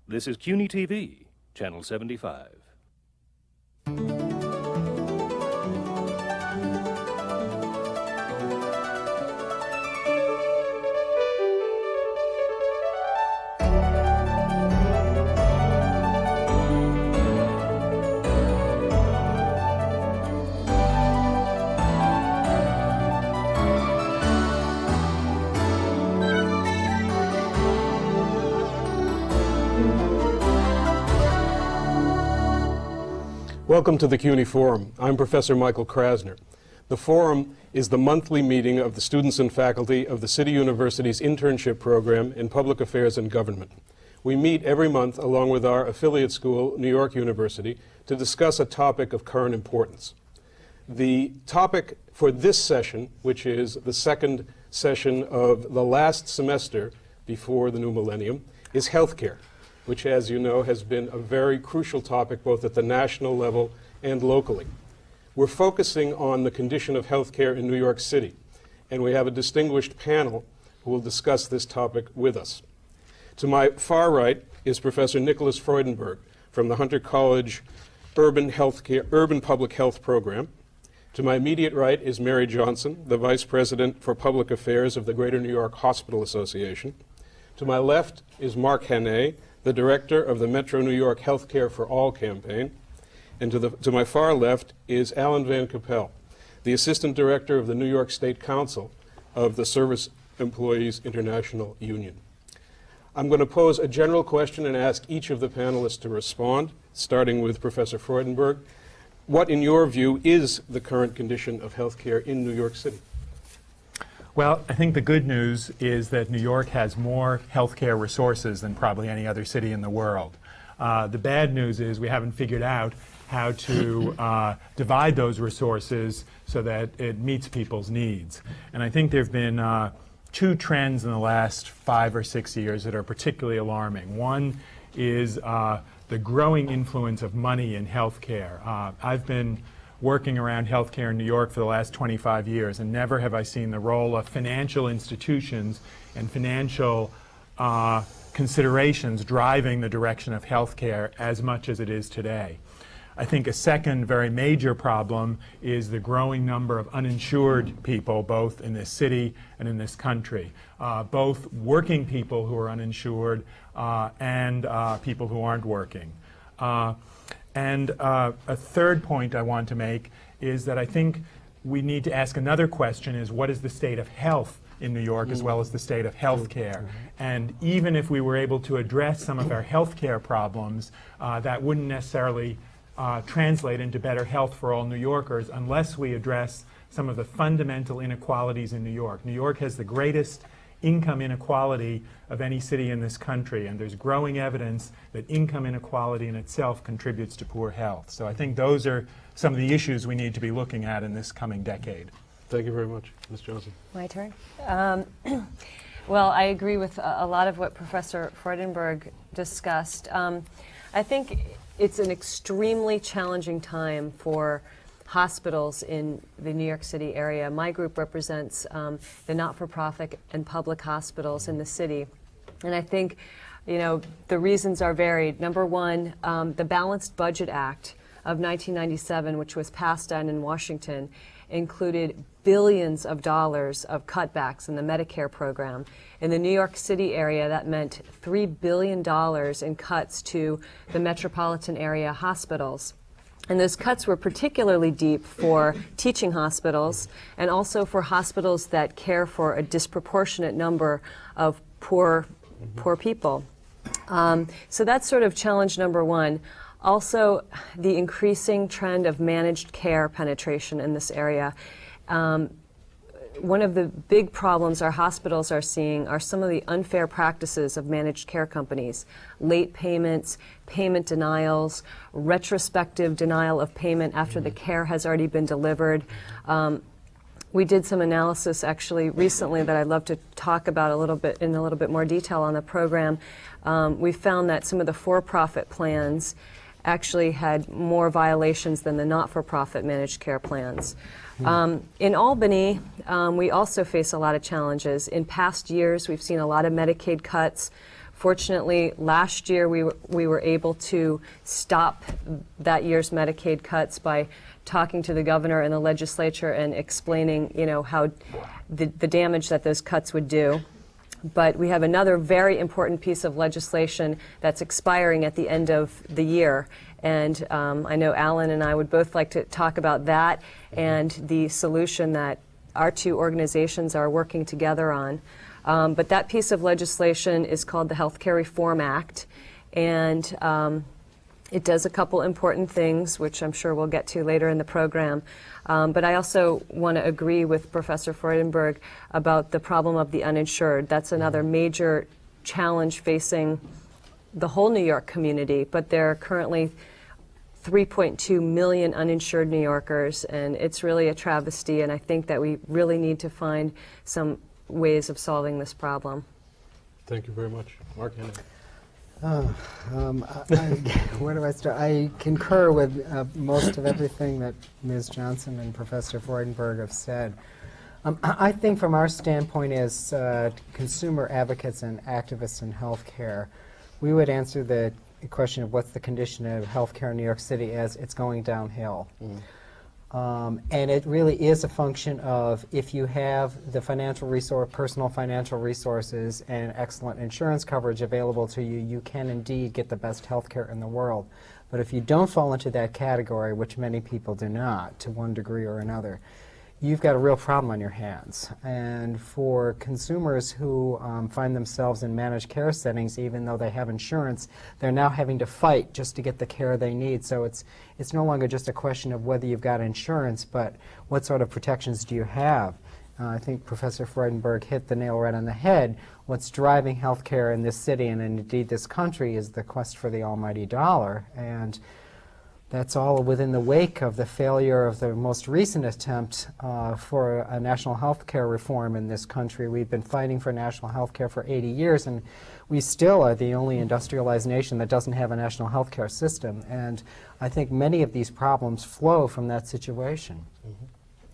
This is CUNY TV, Channel 75. Welcome to the CUNY Forum. I'm Professor Michael Krasner. The Forum is the monthly meeting of the students and faculty of the City University's Internship Program in Public Affairs and Government. We meet every month along with our affiliate school, New York University, to discuss a topic of current importance. The topic for this session, which is the second session of the last semester before the new millennium, is healthcare, which, as you know, has been a very crucial topic both at the national level and locally. We're focusing on the condition of healthcare in New York City, and we have a distinguished panel who will discuss this topic with us. To my far right is Professor Nicholas Freudenberg from the Hunter College Urban Public Health Program. To my immediate right is Mary Johnson, the Vice President for Public Affairs of the Greater New York Hospital Association. To my left is Mark Hannay, the director of the Metro New York Healthcare for All campaign. And to my far left is Alan Van Capelle, the assistant director of the New York State Council of the Service Employees International Union. I'm going to pose a general question and ask each of the panelists to respond, starting with Professor Freudenberg. What, in your view, is the current condition of healthcare in New York City? Well, I think the good news is that New York has more healthcare resources than probably any other city in the world. The bad news is we haven't figured out how to divide those resources so that it meets people's needs. And I think there have been two trends in the last 5 or 6 years that are particularly alarming. One is the growing influence of money in healthcare. I've been working around healthcare in New York for the last 25 years, and never have I seen the role of financial institutions and financial considerations driving the direction of healthcare as much as it is today. I think a second very major problem is the growing number of uninsured people, both in this city and in this country, both working people who are uninsured and people who aren't working. And a third point I want to make is that I think we need to ask another question is what is the state of health in New York as well as the state of health care? And even if we were able to address some of our health care problems, that wouldn't necessarily translate into better health for all New Yorkers unless we address some of the fundamental inequalities in New York. New York has the greatest income inequality of any city in this country, and there's growing evidence that income inequality in itself contributes to poor health. So I think those are some of the issues we need to be looking at in this coming decade. Thank you very much. Ms. Johnson. My turn. Well, I agree with a lot of what Professor Freudenberg discussed. I think it's an extremely challenging time for hospitals in the New York City area. My group represents the not-for-profit and public hospitals in the city. And I think, you know, the reasons are varied. Number one, the Balanced Budget Act of 1997, which was passed down in Washington, included billions of dollars of cutbacks in the Medicare program. In the New York City area, that meant $3 billion in cuts to the metropolitan area hospitals. And those cuts were particularly deep for teaching hospitals and also for hospitals that care for a disproportionate number of poor people. So that's sort of challenge number one. Also, the increasing trend of managed care penetration in this area. One of the big problems our hospitals are seeing are some of the unfair practices of managed care companies. Late payments, payment denials, retrospective denial of payment after the care has already been delivered. We did some analysis actually recently that I'd love to talk about in a little bit more detail on the program. We found that some of the for-profit plans actually had more violations than the not-for-profit managed care plans. In Albany, we also face a lot of challenges. In past years, we've seen a lot of Medicaid cuts Fortunately, last year we were able to stop that year's Medicaid cuts by talking to the governor and the legislature and explaining, how the damage that those cuts would do. But we have another very important piece of legislation that's expiring at the end of the year. And I know Alan and I would both like to talk about that and the solution that our two organizations are working together on. But that piece of legislation is called the Healthcare Reform Act. And it does a couple important things, which I'm sure we'll get to later in the program. But I also want to agree with Professor Freudenberg about the problem of the uninsured. That's another major challenge facing the whole New York community. But there are currently 3.2 million uninsured New Yorkers, and it's really a travesty. And I think that we really need to find some ways of solving this problem. Thank you very much. Mark Hannay. Where do I start? I concur with most of everything that Ms. Johnson and Professor Freudenberg have said. I think from our standpoint as consumer advocates and activists in healthcare, we would answer the question of what's the condition of healthcare in New York City as it's going downhill. And it really is a function of if you have the personal financial resources and excellent insurance coverage available to you, you can indeed get the best health care in the world. But if you don't fall into that category, which many people do not, to one degree or another, you've got a real problem on your hands. And for consumers who find themselves in managed care settings, even though they have insurance, they're now having to fight just to get the care they need. So it's no longer just a question of whether you've got insurance, but what sort of protections do you have? I think Professor Freudenberg hit the nail right on the head. What's driving healthcare in this city and indeed this country is the quest for the almighty dollar. And that's all within the wake of the failure of the most recent attempt for a national health care reform in this country. We've been fighting for national health care for 80 years, and we still are the only industrialized nation that doesn't have a national health care system. And I think many of these problems flow from that situation.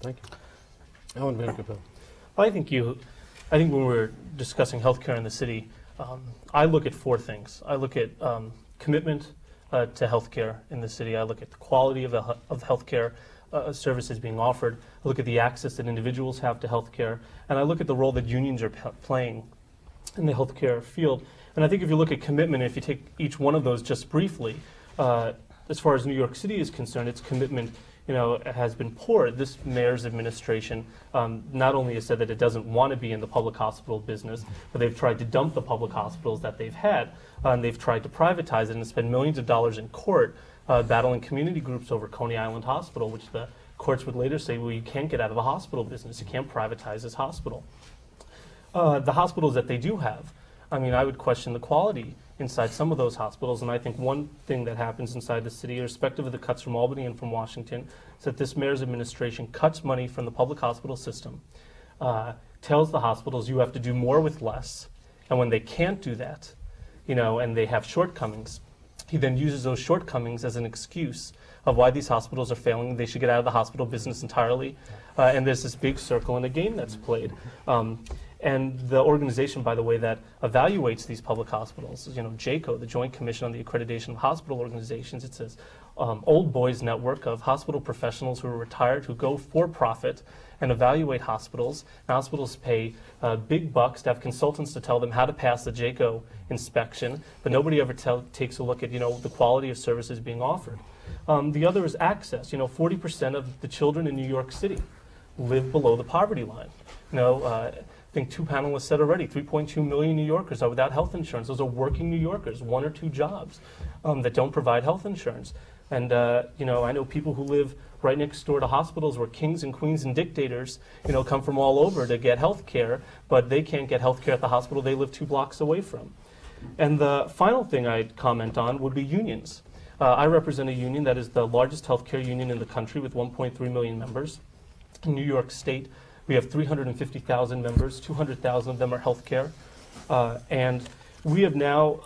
Thank you. Alan Van Capelle. Well, I think when we're discussing healthcare in the city, I look at four things. I look at commitment to healthcare in the city. I look at the quality of healthcare services being offered. I look at the access that individuals have to healthcare, and I look at the role that unions are playing in the healthcare field. And I think if you look at commitment, if you take each one of those just briefly, as far as New York City is concerned, its commitment has been poor. This mayor's administration not only has said that it doesn't want to be in the public hospital business, but they've tried to dump the public hospitals that they've had, and they've tried to privatize it and spend millions of dollars in court battling community groups over Coney Island Hospital, which the courts would later say, well, you can't get out of the hospital business. You can't privatize this hospital. The hospitals that they do have, I would question the quality inside some of those hospitals, and I think one thing that happens inside the city, irrespective of the cuts from Albany and from Washington, is that this mayor's administration cuts money from the public hospital system, tells the hospitals you have to do more with less, and when they can't do that, and they have shortcomings, he then uses those shortcomings as an excuse of why these hospitals are failing. They should get out of the hospital business entirely, and there's this big circle and a game that's played. And the organization, by the way, that evaluates these public hospitals, JCAHO, the Joint Commission on the Accreditation of Hospital Organizations, it says, old boys network of hospital professionals who are retired, who go for profit and evaluate hospitals. And hospitals pay big bucks to have consultants to tell them how to pass the JCAHO inspection, but nobody ever takes a look at, the quality of services being offered. The other is access. 40% of the children in New York City live below the poverty line. I think two panelists said already, 3.2 million New Yorkers are without health insurance. Those are working New Yorkers, one or two jobs that don't provide health insurance. And I know people who live right next door to hospitals where kings and queens and dictators, come from all over to get health care, but they can't get health care at the hospital they live 2 blocks away from. And the final thing I'd comment on would be unions. I represent a union that is the largest healthcare union in the country with 1.3 million members. In New York State, we have 350,000 members, 200,000 of them are healthcare, and we have now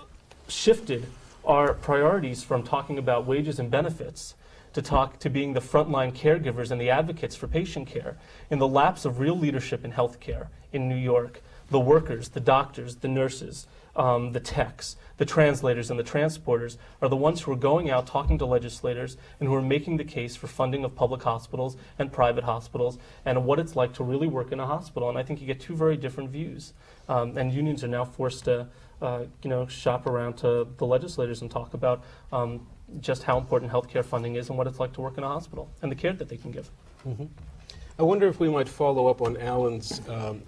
shifted our priorities from talking about wages and benefits to being the frontline caregivers and the advocates for patient care. In the lapse of real leadership in healthcare in New York, the workers, the doctors, the nurses, the techs, the translators, and the transporters are the ones who are going out talking to legislators and who are making the case for funding of public hospitals and private hospitals and what it's like to really work in a hospital. And I think you get two very different views. And unions are now forced to shop around to the legislators and talk about just how important healthcare funding is and what it's like to work in a hospital and the care that they can give. Mm-hmm. I wonder if we might follow up on Alan's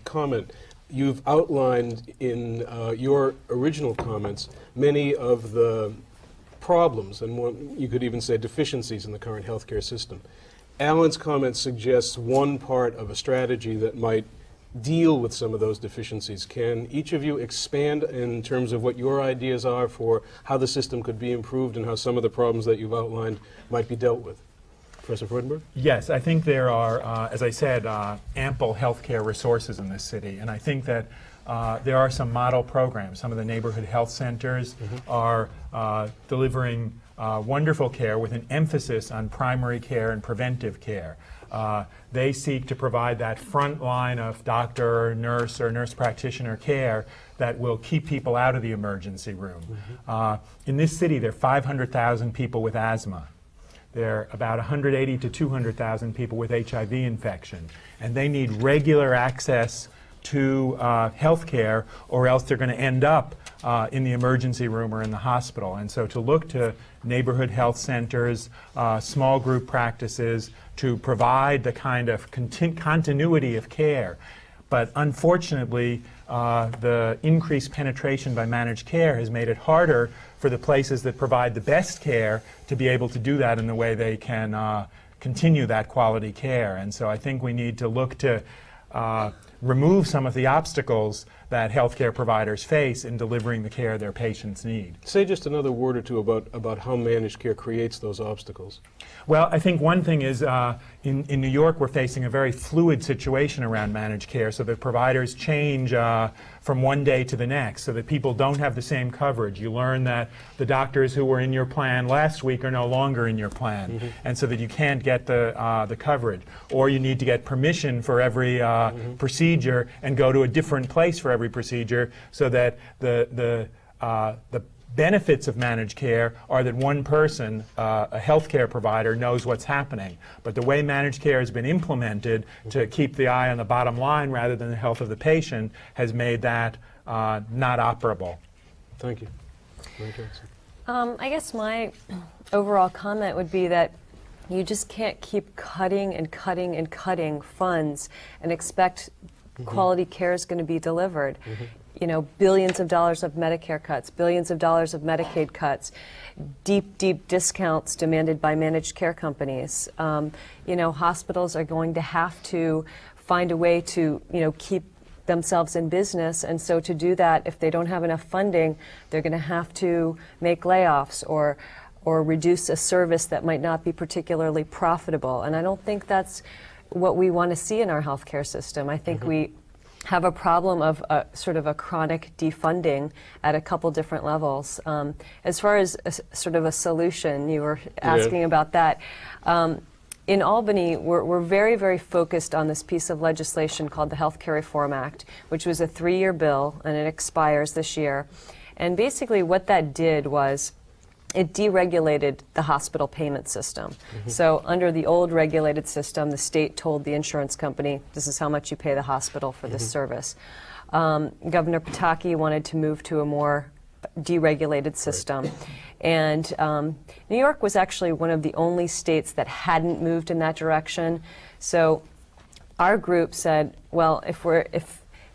comment. You've outlined in your original comments many of the problems, and you could even say deficiencies in the current healthcare system. Alan's comment suggests one part of a strategy that might deal with some of those deficiencies. Can each of you expand in terms of what your ideas are for how the system could be improved and how some of the problems that you've outlined might be dealt with? Professor Freudenberg? Yes, I think there are, as I said, ample healthcare resources in this city, and I think that there are some model programs. Some of the neighborhood health centers are delivering wonderful care with an emphasis on primary care and preventive care. They seek to provide that front line of doctor, nurse, or nurse practitioner care that will keep people out of the emergency room. In this city, there are 500,000 people with asthma. There are about 180 to 200,000 people with HIV infection, and they need regular access to health care, or else they're going to end up in the emergency room or in the hospital. And so to look to neighborhood health centers, small group practices, to provide the kind of continuity of care. But unfortunately, the increased penetration by managed care has made it harder for the places that provide the best care to be able to do that in the way they can continue that quality care. And so I think we need to look to remove some of the obstacles that healthcare providers face in delivering the care their patients need. Say just another word or two about how managed care creates those obstacles. Well, I think one thing is in New York we're facing a very fluid situation around managed care, so that providers change from one day to the next, so that people don't have the same coverage. You learn that the doctors who were in your plan last week are no longer in your plan, and so that you can't get the coverage. Or you need to get permission for every procedure and go to a different place for every procedure, so that the benefits of managed care are that one person, a healthcare provider, knows what's happening. But the way managed care has been implemented to keep the eye on the bottom line rather than the health of the patient has made that not operable. Thank you. I guess my overall comment would be that you just can't keep cutting and cutting and cutting funds and expect quality care is going to be delivered. You know, billions of dollars of Medicare cuts, billions of dollars of Medicaid cuts, deep, deep discounts demanded by managed care companies. You know, hospitals are going to have to find a way to, keep themselves in business, and so to do that, if they don't have enough funding, they're going to have to make layoffs or reduce a service that might not be particularly profitable. And I don't think that's what we want to see in our healthcare system. I think we have a problem of sort of a chronic defunding at a couple different levels. As far as sort of a solution, you were asking about that. In Albany, we're very, very focused on this piece of legislation called the Healthcare Reform Act, which was a 3-year bill, and it expires this year. And basically what that did was it deregulated the hospital payment system. So under the old regulated system, the state told the insurance company, this is how much you pay the hospital for this service. Governor Pataki wanted to move to a more deregulated system. And New York was actually one of the only states that hadn't moved in that direction. So our group said, well,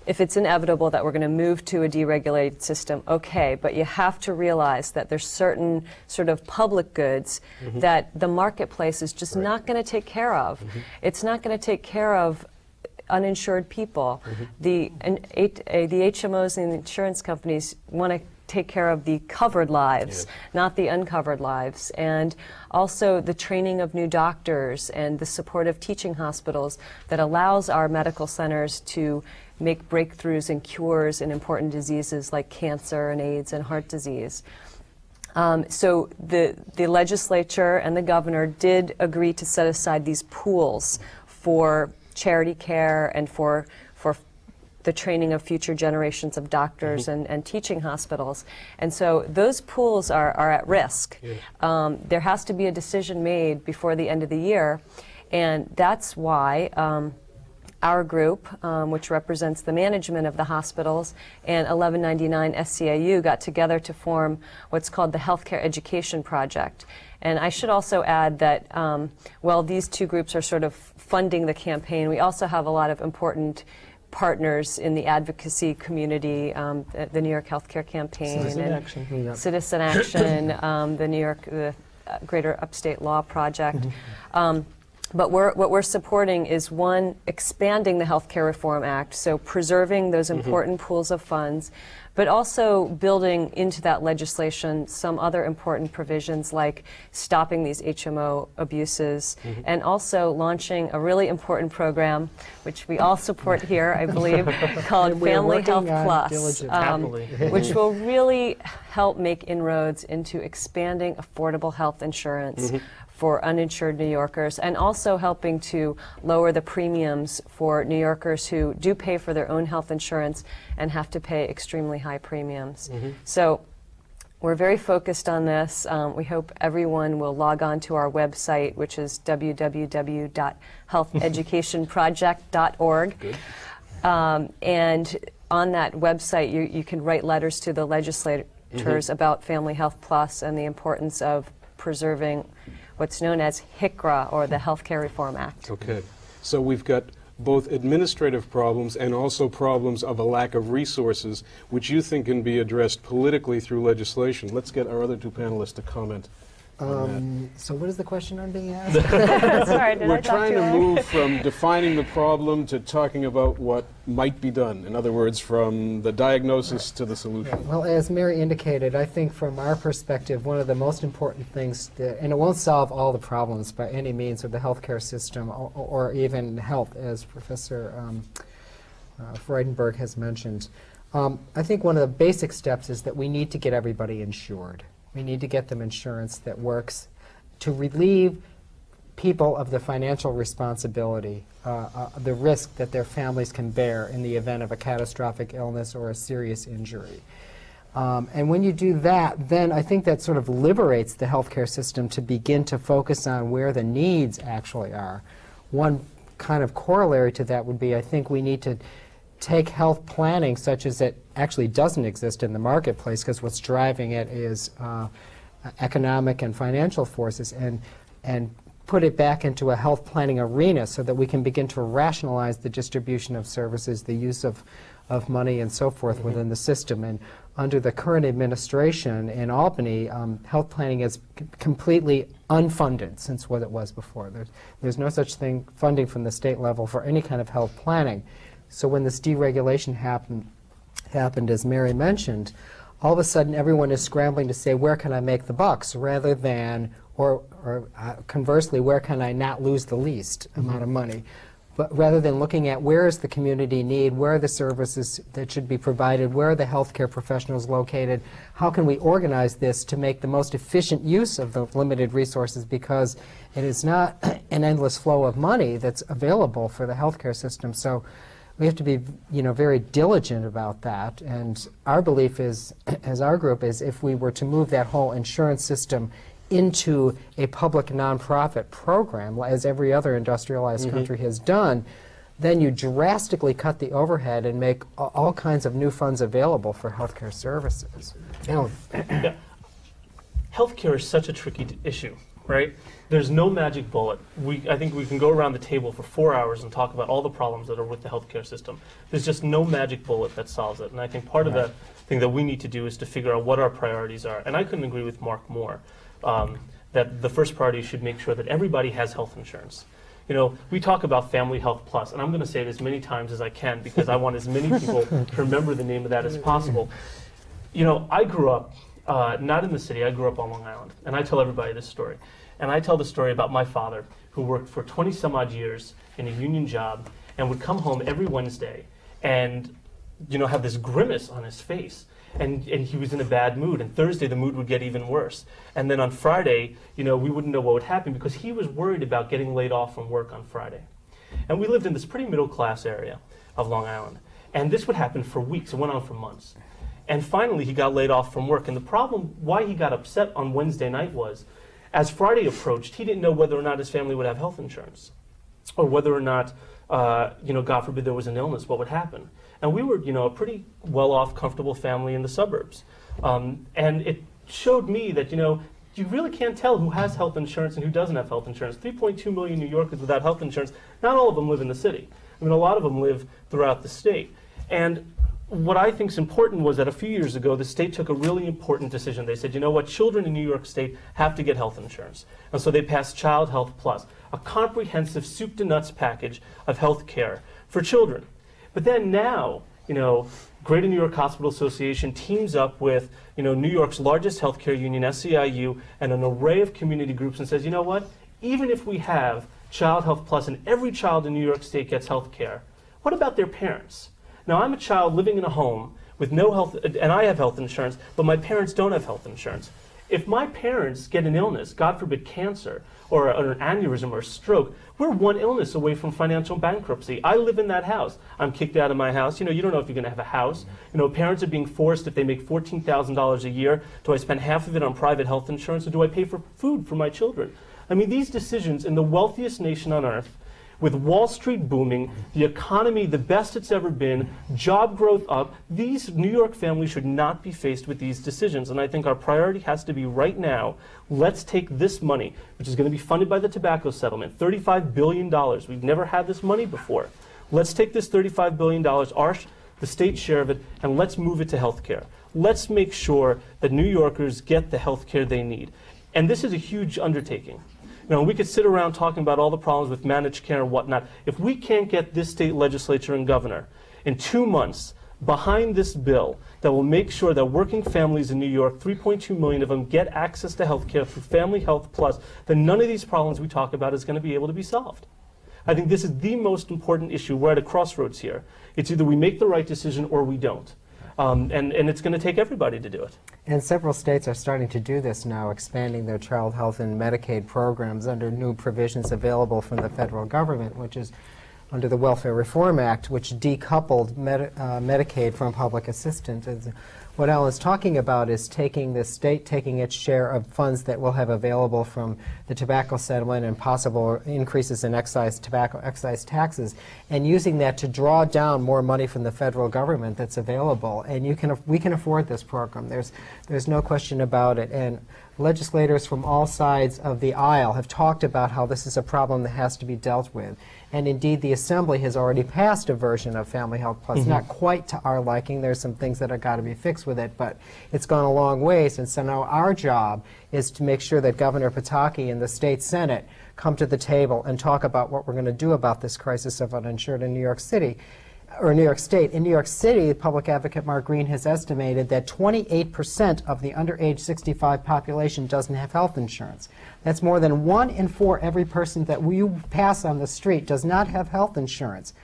if it's inevitable that we're going to move to a deregulated system, okay, but you have to realize that there's certain sort of public goods that the marketplace is just not going to take care of. It's not going to take care of uninsured people. The HMOs and the insurance companies want to take care of the covered lives, not the uncovered lives. And also the training of new doctors and the support of teaching hospitals that allows our medical centers to make breakthroughs and cures in important diseases like cancer and AIDS and heart disease. So the legislature and the governor did agree to set aside these pools for charity care and for the training of future generations of doctors and teaching hospitals. And so those pools are at risk. There has to be a decision made before the end of the year, and that's why our group, which represents the management of the hospitals, and 1199 SCIU got together to form what's called the Healthcare Education Project. And I should also add that while these two groups are sort of funding the campaign, we also have a lot of important partners in the advocacy community, the New York Healthcare Campaign, Citizen Action, the Greater Upstate Law Project. But what we're supporting is, one, expanding the Healthcare Reform Act, so preserving those important pools of funds, but also building into that legislation some other important provisions like stopping these HMO abuses, and also launching a really important program, which we all support here, I believe, called Family Health Plus, which will really help make inroads into expanding affordable health insurance for uninsured New Yorkers, and also helping to lower the premiums for New Yorkers who do pay for their own health insurance and have to pay extremely high premiums. So we're very focused on this. We hope everyone will log on to our website, which is www.healtheducationproject.org. And on that website, you can write letters to the legislators about Family Health Plus and the importance of preserving what's known as HICRA, or the Healthcare Reform Act. Okay. So we've got both administrative problems and also problems of a lack of resources, which you think can be addressed politically through legislation. Let's get our other two panelists to comment on So what is the question I'm being asked? Sorry, that. We're trying to move from defining the problem to talking about what might be done. In other words, from the diagnosis to the solution. Well, as Mary indicated, I think from our perspective, one of the most important things, and it won't solve all the problems by any means of the healthcare system or even health, as Professor Freudenberg has mentioned. I think one of the basic steps is that we need to get everybody insured. We need to get them insurance that works to relieve people of the financial responsibility, the risk that their families can bear in the event of a catastrophic illness or a serious injury. And when you do that, then I think that sort of liberates the healthcare system to begin to focus on where the needs actually are. One kind of corollary to that would be, I think we need to take health planning, such as it actually doesn't exist in the marketplace, because what's driving it is economic and financial forces, and put it back into a health planning arena so that we can begin to rationalize the distribution of services, the use of money and so forth within the system. And under the current administration in Albany, health planning is completely unfunded since what it was before. There's no such thing, funding from the state level for any kind of health planning. So when this deregulation happened, as Mary mentioned, all of a sudden everyone is scrambling to say, where can I make the bucks, rather than, or conversely, where can I not lose the least amount of money? But rather than looking at where is the community need, where are the services that should be provided, where are the healthcare professionals located, how can we organize this to make the most efficient use of the limited resources, because it is not an endless flow of money that's available for the healthcare system. So we have to be, very diligent about that. And our belief is, as our group is, if we were to move that whole insurance system into a public nonprofit program, as every other industrialized country has done, then you drastically cut the overhead and make all kinds of new funds available for healthcare services. Healthcare is such a tricky issue, right? There's no magic bullet. I think we can go around the table for 4 hours and talk about all the problems that are with the healthcare system. There's just no magic bullet that solves it. And I think part of the thing that we need to do is to figure out what our priorities are. And I couldn't agree with Mark more, that the first priority should make sure that everybody has health insurance. We talk about Family Health Plus, and I'm going to say it as many times as I can because I want as many people to remember the name of that as possible. I grew up not in the city. I grew up on Long Island, and I tell everybody this story. And I tell the story about my father, who worked for 20 some odd years in a union job and would come home every Wednesday and, have this grimace on his face. And he was in a bad mood. And Thursday, the mood would get even worse. And then on Friday, we wouldn't know what would happen because he was worried about getting laid off from work on Friday. And we lived in this pretty middle-class area of Long Island. And this would happen for weeks. It went on for months. And finally, he got laid off from work. And the problem, why he got upset on Wednesday night was, as Friday approached, he didn't know whether or not his family would have health insurance, or whether or not, God forbid, there was an illness, what would happen. And we were, a pretty well-off, comfortable family in the suburbs. And it showed me that, you really can't tell who has health insurance and who doesn't have health insurance. 3.2 million New Yorkers without health insurance. Not all of them live in the city. I mean, a lot of them live throughout the state. And what I think is important was that a few years ago, the state took a really important decision. They said, you know what, children in New York State have to get health insurance. And so they passed Child Health Plus, a comprehensive soup to nuts package of health care for children. But then now, Greater New York Hospital Association teams up with, New York's largest healthcare union, SEIU, and an array of community groups and says, you know what, even if we have Child Health Plus and every child in New York State gets health care, what about their parents? Now, I'm a child living in a home with no health, and I have health insurance, but my parents don't have health insurance. If my parents get an illness, God forbid cancer, or an aneurysm or a stroke, we're one illness away from financial bankruptcy. I live in that house. I'm kicked out of my house. You don't know if you're going to have a house. Parents are being forced, if they make $14,000 a year, do I spend half of it on private health insurance, or do I pay for food for my children? I mean, these decisions in the wealthiest nation on earth, with Wall Street booming, the economy the best it's ever been, job growth up, these New York families should not be faced with these decisions. And I think our priority has to be right now, let's take this money, which is going to be funded by the tobacco settlement, $35 billion. We've never had this money before. Let's take this $35 billion, the state's share of it, and let's move it to health care. Let's make sure that New Yorkers get the health care they need. And this is a huge undertaking. We could sit around talking about all the problems with managed care and whatnot. If we can't get this state legislature and governor in 2 months behind this bill that will make sure that working families in New York, 3.2 million of them, get access to health care through Family Health Plus, then none of these problems we talk about is going to be able to be solved. I think this is the most important issue. We're at a crossroads here. It's either we make the right decision or we don't. And it's going to take everybody to do it. And several states are starting to do this now, expanding their child health and Medicaid programs under new provisions available from the federal government, which is under the Welfare Reform Act, which decoupled Medicaid from public assistance. What Alan's talking about is taking the state taking its share of funds that we'll have available from the tobacco settlement and possible increases in tobacco excise taxes, and using that to draw down more money from the federal government that's available. And we can afford this program. There's no question about it. And legislators from all sides of the aisle have talked about how this is a problem that has to be dealt with. And indeed, the Assembly has already passed a version of Family Health Plus, not quite to our liking. There's some things that have got to be fixed with it, but it's gone a long ways. And so now our job is to make sure that Governor Pataki and the state Senate come to the table and talk about what we're going to do about this crisis of uninsured in New York City. Or New York State. In New York City, public advocate Mark Green has estimated that 28% of the under age 65 population doesn't have health insurance. That's more than 1 in 4 every person that you pass on the street does not have health insurance.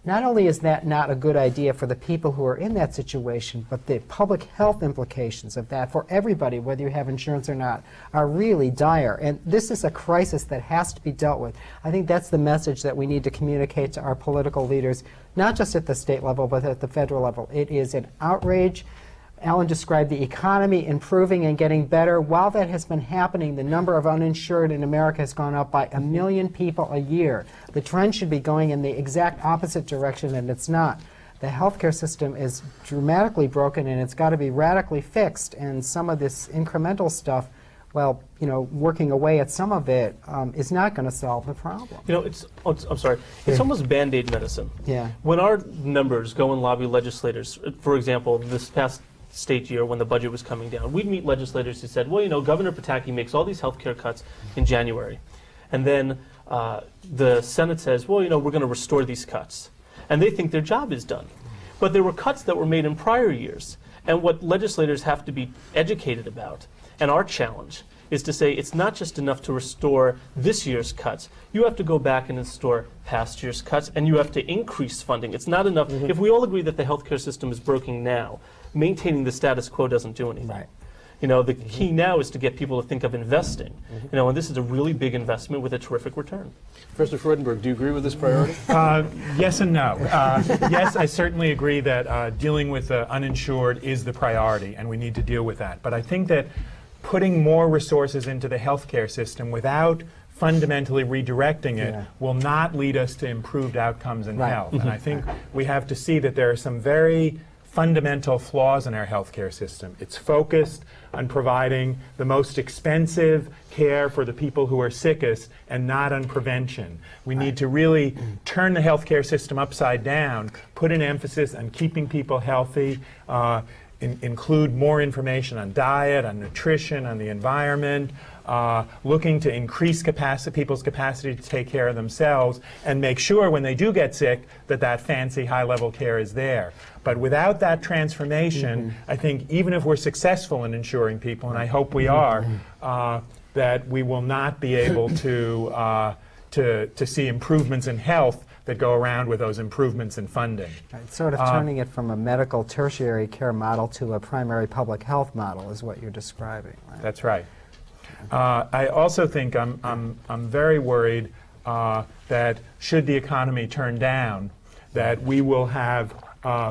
Not only is that not a good idea for the people who are in that situation, but the public health implications of that for everybody, whether you have insurance or not, are really dire. And this is a crisis that has to be dealt with. I think that's the message that we need to communicate to our political leaders, not just at the state level, but at the federal level. It is an outrage. Alan described the economy improving and getting better. While that has been happening, the number of uninsured in America has gone up by 1 million people a year. The trend should be going in the exact opposite direction, and it's not. The healthcare system is dramatically broken, and it's got to be radically fixed. And some of this incremental stuff, well, working away at some of it is not going to solve the problem. It's almost Band-Aid medicine. Yeah. When our members go and lobby legislators, for example, this past state year when the budget was coming down, we'd meet legislators who said, well, Governor Pataki makes all these health care cuts in January. And then the Senate says, well, we're going to restore these cuts. And they think their job is done. But there were cuts that were made in prior years. And what legislators have to be educated about, and our challenge, is to say it's not just enough to restore this year's cuts. You have to go back and restore past year's cuts, and you have to increase funding. It's not enough. If we all agree that the healthcare system is broken now, maintaining the status quo doesn't do anything. Right. You know, the key now is to get people to think of investing. You know, and this is a really big investment with a terrific return. Professor Freudenberg, do you agree with this priority? Yes and no. Yes, I certainly agree that dealing with the uninsured is the priority, and we need to deal with that. But I think that putting more resources into the healthcare system without fundamentally redirecting it will not lead us to improved outcomes in health. And I think we have to see that there are some very fundamental flaws in our healthcare system. It's focused on providing the most expensive care for the people who are sickest and not on prevention. We need to really turn the healthcare system upside down, put an emphasis on keeping people healthy, include more information on diet, on nutrition, on the environment, looking to increase people's capacity to take care of themselves, and make sure when they do get sick that fancy high-level care is there. But without that transformation, I think even if we're successful in insuring people, and I hope we are, that we will not be able to see improvements in health that go around with those improvements in funding. Right, sort of turning it from a medical tertiary care model to a primary public health model is what you're describing. Right? That's right. I also think I'm very worried that should the economy turn down, that we will have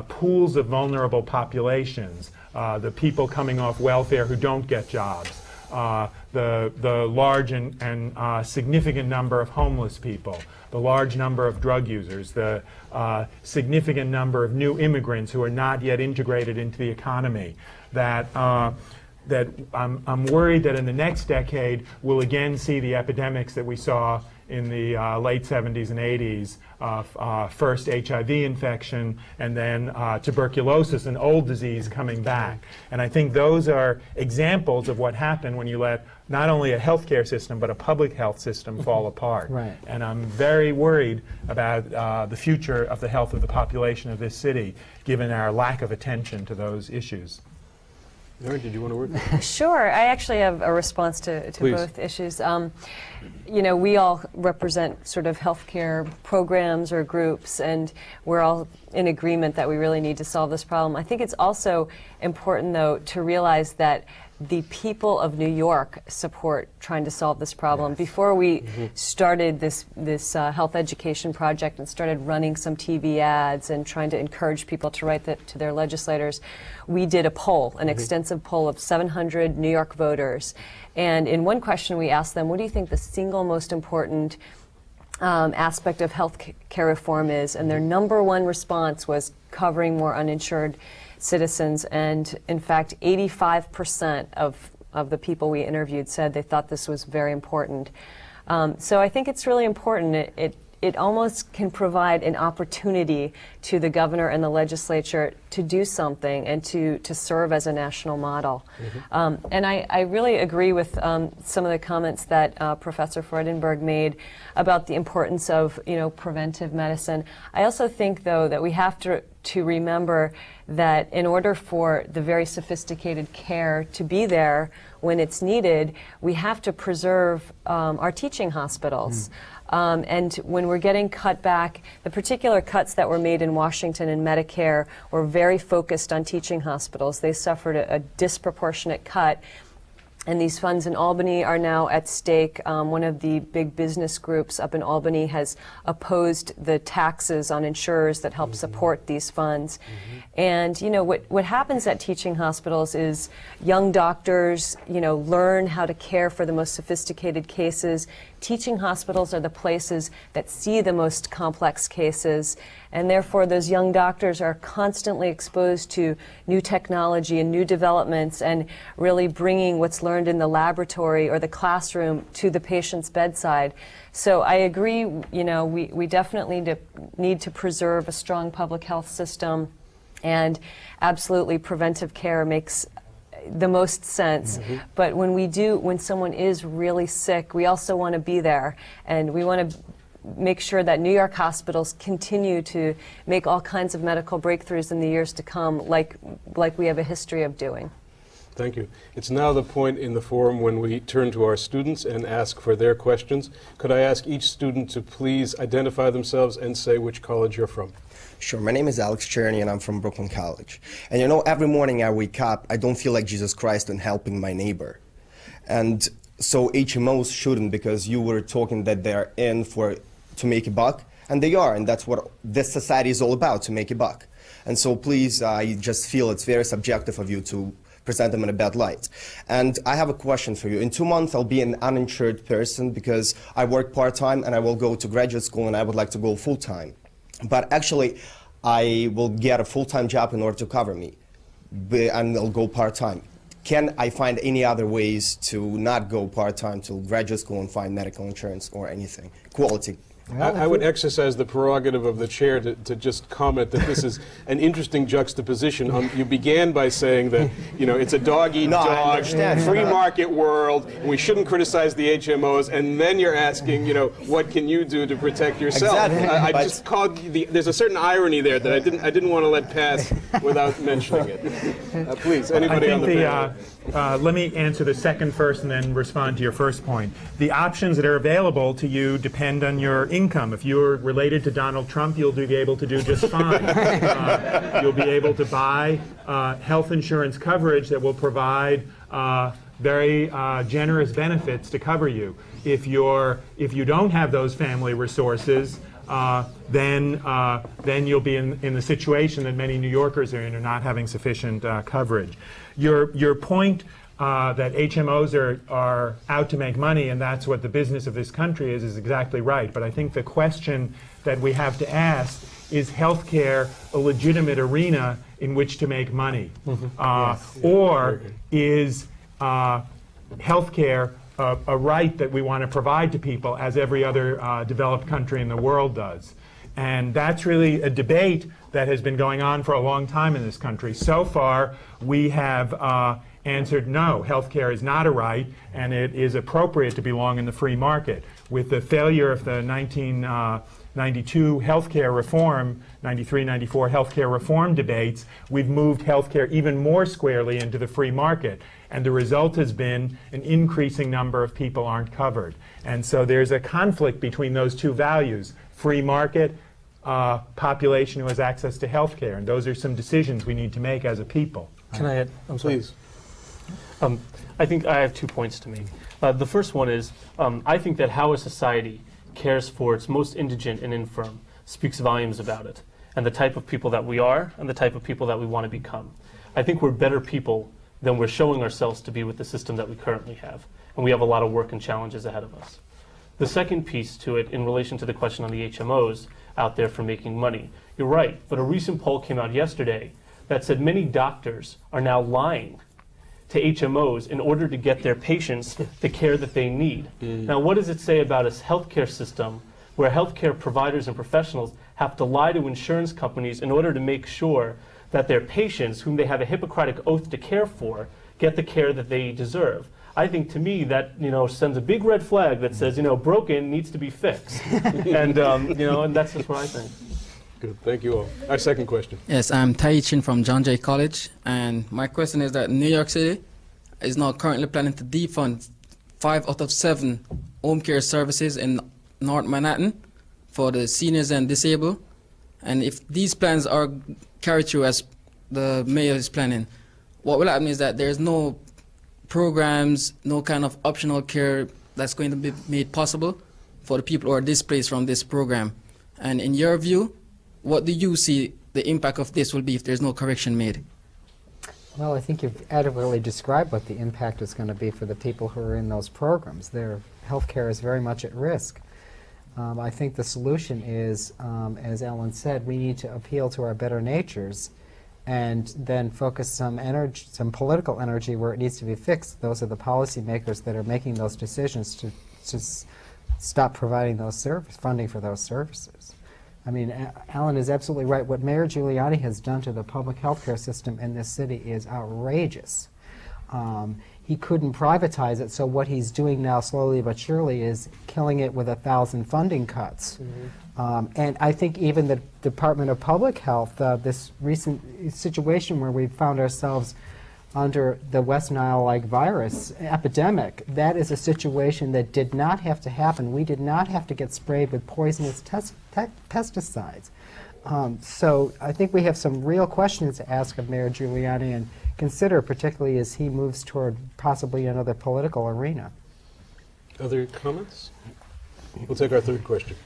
pools of vulnerable populations, the people coming off welfare who don't get jobs, the large and significant number of homeless people, the large number of drug users, the significant number of new immigrants who are not yet integrated into the economy, that I'm worried that in the next decade we'll again see the epidemics that we saw in the late 70s and 80s, first HIV infection and then tuberculosis, an old disease coming back. And I think those are examples of what happened when you let not only a healthcare system but a public health system fall apart. Right. And I'm very worried about the future of the health of the population of this city, given our lack of attention to those issues. Mary, did you want to word? Sure. I actually have a response to both issues. You know, we all represent sort of healthcare programs or groups, and we're all in agreement that we really need to solve this problem. I think it's also important, though, to realize that the people of New York support trying to solve this problem. Yes. Before we started this health education project and started running some TV ads and trying to encourage people to write to their legislators, we did a poll, an extensive poll of 700 New York voters. And in one question we asked them, what do you think the single most important aspect of health care reform is? And their number one response was covering more uninsured citizens, and in fact 85% of the people we interviewed said they thought this was very important. So I think it's really important. It almost can provide an opportunity to the governor and the legislature to do something and to serve as a national model. And I really agree with some of the comments that Professor Freudenberg made about the importance of, you know, preventive medicine. I also think, though, that we have to remember that in order for the very sophisticated care to be there when it's needed, we have to preserve our teaching hospitals. And when we're getting cut back, the particular cuts that were made in Washington in Medicare were very focused on teaching hospitals. They suffered a disproportionate cut. And these funds in Albany are now at stake. One of the big business groups up in Albany has opposed the taxes on insurers that help support these funds. And you know what happens at teaching hospitals is young doctors, you know, learn how to care for the most sophisticated cases. Teaching hospitals are the places that see the most complex cases, and therefore those young doctors are constantly exposed to new technology and new developments and really bringing what's learned in the laboratory or the classroom to the patient's bedside. So I agree, you know, we definitely need to preserve a strong public health system, and absolutely preventive care makes the most sense. But when someone is really sick, we also want to be there, and we want to make sure that New York hospitals continue to make all kinds of medical breakthroughs in the years to come, like we have a history of doing. Thank you. It's now the point in the forum when we turn to our students and ask for their questions. Could I ask each student to please identify themselves and say which college you're from? Sure. My name is Alex Cherney, and I'm from Brooklyn College. And you know, every morning I wake up, I don't feel like Jesus Christ in helping my neighbor. And so HMOs shouldn't, because you were talking that they're in to make a buck, and they are, and that's what this society is all about, to make a buck. And so please, I just feel it's very subjective of you to present them in a bad light. And I have a question for you. In 2 months, I'll be an uninsured person because I work part-time and I will go to graduate school and I would like to go full-time. But actually, I will get a full-time job in order to cover me, and I'll go part-time. Can I find any other ways to not go part-time to graduate school and find medical insurance or anything? Quality. I would exercise the prerogative of the chair to just comment that this is an interesting juxtaposition. You began by saying that, you know, it's a dog-eat-dog, free market world, and we shouldn't criticize the HMOs, and then you're asking, you know, what can you do to protect yourself? Exactly. I just called there's a certain irony there that I didn't want to let pass without mentioning it. Please, anybody on the panel? Let me answer the second first and then respond to your first point. The options that are available to you depend on your income. If you're related to Donald Trump, you'll be able to do just fine. You'll be able to buy health insurance coverage that will provide very generous benefits to cover you. If you don't have those family resources, then you'll be in the situation that many New Yorkers are in, not having sufficient coverage. Your point that HMOs are out to make money, and that's what the business of this country is exactly right. But I think the question that we have to ask is healthcare a legitimate arena in which to make money? Or is healthcare a right that we want to provide to people as every other developed country in the world does? And that's really a debate that has been going on for a long time in this country. So far, we have answered no, healthcare is not a right, and it is appropriate to belong in the free market. With the failure of the 1992 healthcare reform, 93, 94 healthcare reform debates, we've moved healthcare even more squarely into the free market. And the result has been an increasing number of people aren't covered. And so there's a conflict between those two values, free market, population who has access to health care. And those are some decisions we need to make as a people. Can I add? I'm sorry. Please. I think I have 2 points to make. The first one is, I think that how a society cares for its most indigent and infirm speaks volumes about it, and the type of people that we are, and the type of people that we want to become. I think we're better people than we're showing ourselves to be with the system that we currently have, and we have a lot of work and challenges ahead of us. The second piece to it, in relation to the question on the HMOs out there for making money, you're right, but a recent poll came out yesterday that said many doctors are now lying to HMOs in order to get their patients the care that they need. Now, what does it say about a healthcare system where healthcare providers and professionals have to lie to insurance companies in order to make sure that their patients, whom they have a Hippocratic oath to care for, get the care that they deserve? I think, to me, that sends a big red flag that says, broken needs to be fixed, and and that's just what I think. Good, thank you all. Our second question. Yes, I'm Tai Chin from John Jay College, and my question is that New York City is now currently planning to defund 5 out of 7 home care services in North Manhattan for the seniors and disabled. And if these plans are carried through as the mayor is planning, what will happen is that there's no programs, no kind of optional care that's going to be made possible for the people who are displaced from this program. And in your view, what do you see the impact of this will be if there's no correction made? Well, I think you've adequately described what the impact is going to be for the people who are in those programs. Their health care is very much at risk. I think the solution is, as Ellen said, we need to appeal to our better natures and then focus some energy, some political energy where it needs to be fixed. Those are the policymakers that are making those decisions to stop providing those funding for those services. I mean, Alan is absolutely right. What Mayor Giuliani has done to the public health care system in this city is outrageous. He couldn't privatize it, so what he's doing now, slowly but surely, is killing it with 1,000 funding cuts. And I think even the Department of Public Health, this recent situation where we found ourselves under the West Nile-like virus epidemic. That is a situation that did not have to happen. We did not have to get sprayed with poisonous pesticides. So I think we have some real questions to ask of Mayor Giuliani and consider, particularly as he moves toward possibly another political arena. Other comments? We'll take our third question.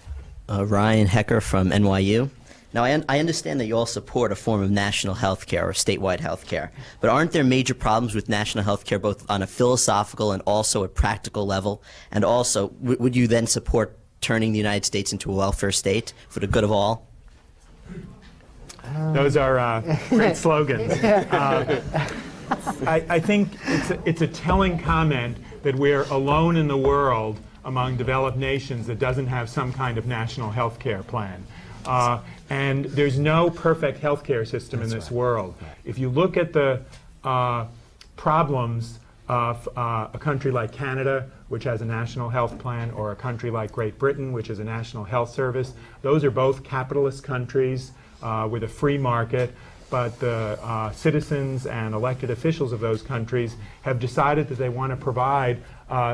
Ryan Hecker from NYU. Now, I understand that you all support a form of national health care or statewide health care, but aren't there major problems with national health care both on a philosophical and also a practical level? And also, would you then support turning the United States into a welfare state for the good of all? Those are great slogans. I think it's a telling comment that we're alone in the world among developed nations that doesn't have some kind of national health care plan. And there's no perfect healthcare system in this world. If you look at the problems of a country like Canada, which has a national health plan, or a country like Great Britain, which has a national health service, those are both capitalist countries with a free market, but the citizens and elected officials of those countries have decided that they want to provide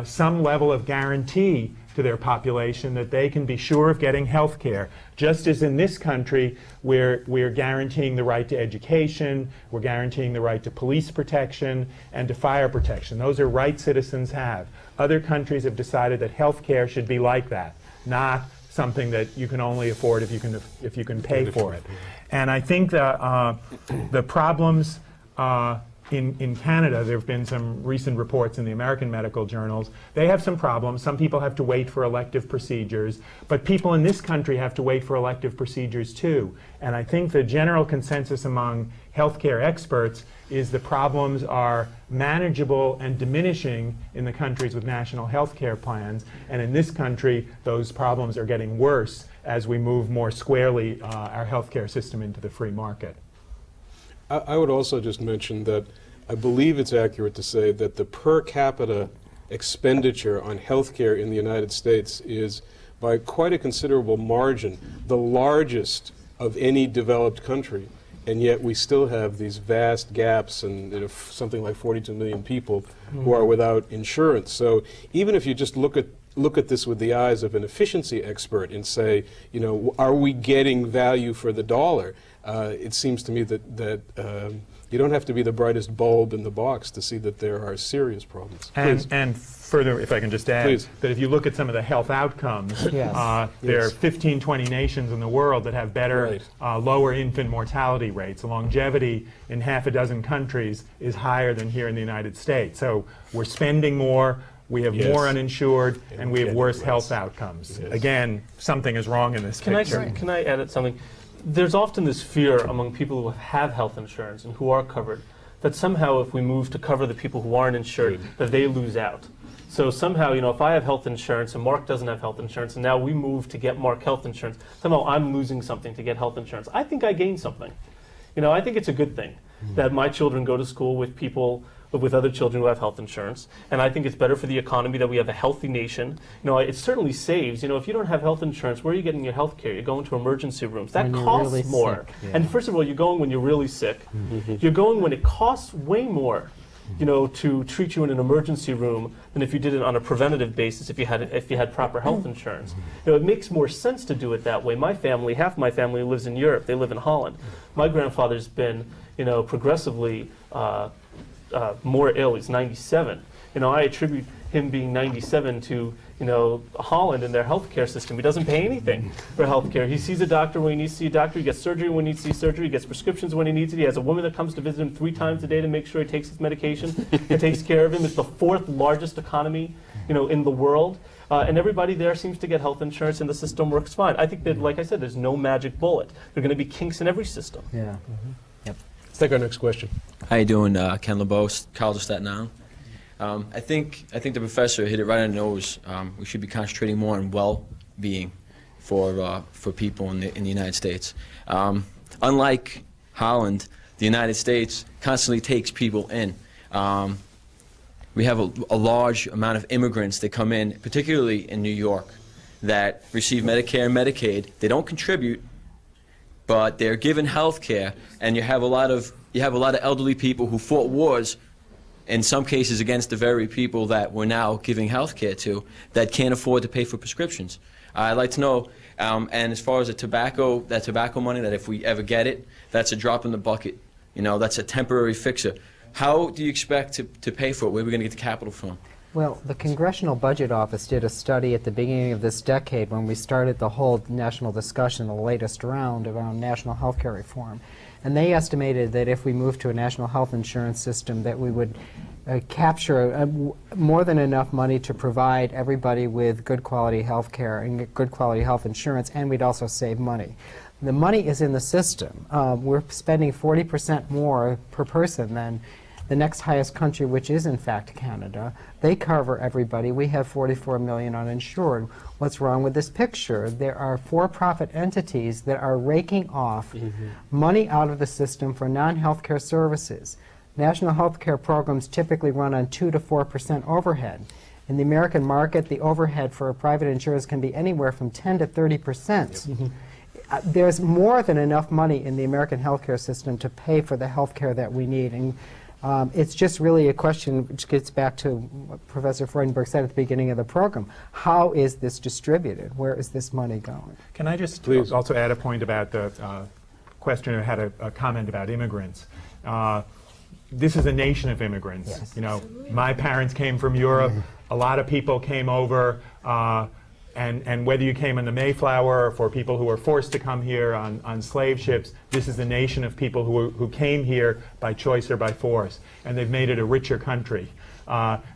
some level of guarantee to their population that they can be sure of getting health care. Just as in this country, we're guaranteeing the right to education, we're guaranteeing the right to police protection and to fire protection. Those are rights citizens have. Other countries have decided that health care should be like that, not something that you can only afford if you can pay for it. And I think that the problems in Canada, there have been some recent reports in the American medical journals. They have some problems. Some people have to wait for elective procedures, but people in this country have to wait for elective procedures too. And I think the general consensus among healthcare experts is the problems are manageable and diminishing in the countries with national health care plans. And in this country, those problems are getting worse as we move more squarely our healthcare system into the free market. I would also just mention that I believe it's accurate to say that the per capita expenditure on healthcare in the United States is, by quite a considerable margin, the largest of any developed country. And yet we still have these vast gaps, and something like 42 million people who are without insurance. So even if you just look at this with the eyes of an efficiency expert and say, you know, are we getting value for the dollar? It seems to me that you don't have to be the brightest bulb in the box to see that there are serious problems. And further, if I can just add, that if you look at some of the health outcomes, there are 15, 20 nations in the world that have better, lower infant mortality rates. Longevity in half a dozen countries is higher than here in the United States. So we're spending more, we have more uninsured, and we have worse health outcomes. Again, something is wrong in this picture. Can I add something? There's often this fear among people who have health insurance and who are covered that somehow if we move to cover the people who aren't insured, that they lose out. So somehow, you know, if I have health insurance and Mark doesn't have health insurance, and now we move to get Mark health insurance, somehow I'm losing something to get health insurance. I think I gain something. You know, I think it's a good thing that my children go to school with people, with other children who have health insurance, and I think it's better for the economy that we have a healthy nation. You know, it certainly saves. You know, if you don't have health insurance, where are you getting your health care? You're going to emergency rooms. That costs really more. And first of all, you're going when you're really sick. You're going when it costs way more, you know, to treat you in an emergency room than if you did it on a preventative basis if you had proper health insurance. You know, it makes more sense to do it that way. My family, half my family lives in Europe. They live in Holland. My grandfather's been, you know, progressively more ill. He's 97. You know, I attribute him being 97 to, you know, Holland and their healthcare system. He doesn't pay anything for healthcare. He sees a doctor when he needs to see a doctor. He gets surgery when he needs to see surgery. He gets prescriptions when he needs it. He has a woman that comes to visit him 3 times a day to make sure he takes his medication and takes care of him. It's the 4th largest economy, you know, in the world. And everybody there seems to get health insurance, and the system works fine. I think that, like I said, there's no magic bullet. There are going to be kinks in every system. Yeah. Let's take our next question. How you doing, Ken LeBeau, College of Staten Island? I think the professor hit it right on the nose. We should be concentrating more on well-being for people in the United States. Unlike Holland, the United States constantly takes people in. We have a large amount of immigrants that come in, particularly in New York, that receive Medicare and Medicaid. They don't contribute, but they're given health care, and you have a lot of elderly people who fought wars in some cases against the very people that we're now giving health care to that can't afford to pay for prescriptions. I'd like to know, and as far as that tobacco money, that if we ever get it, that's a drop in the bucket. You know, that's a temporary fixer. How do you expect to pay for it? Where are we going to get the capital from? Well, the Congressional Budget Office did a study at the beginning of this decade when we started the whole national discussion, the latest round around national health care reform. And they estimated that if we moved to a national health insurance system that we would capture more than enough money to provide everybody with good quality health care and good quality health insurance, and we'd also save money. The money is in the system. We're spending 40% more per person than the next highest country, which is in fact Canada. They cover everybody. We have 44 million uninsured. What's wrong with this picture? There are for-profit entities that are raking off money out of the system for non-healthcare services. National healthcare programs typically run on 2 to 4% overhead. In the American market, the overhead for private insurers can be anywhere from 10 to 30%. There's more than enough money in the American healthcare system to pay for the healthcare that we need. And it's just really a question which gets back to what Professor Freudenberg said at the beginning of the program. How is this distributed? Where is this money going? Can I just also add a point about the questioner had a comment about immigrants. This is a nation of immigrants. Yes. You know, my parents came from Europe. A lot of people came over. And whether you came on the Mayflower or for people who were forced to come here on slave ships, this is the nation of people who came here by choice or by force, and they've made it a richer country.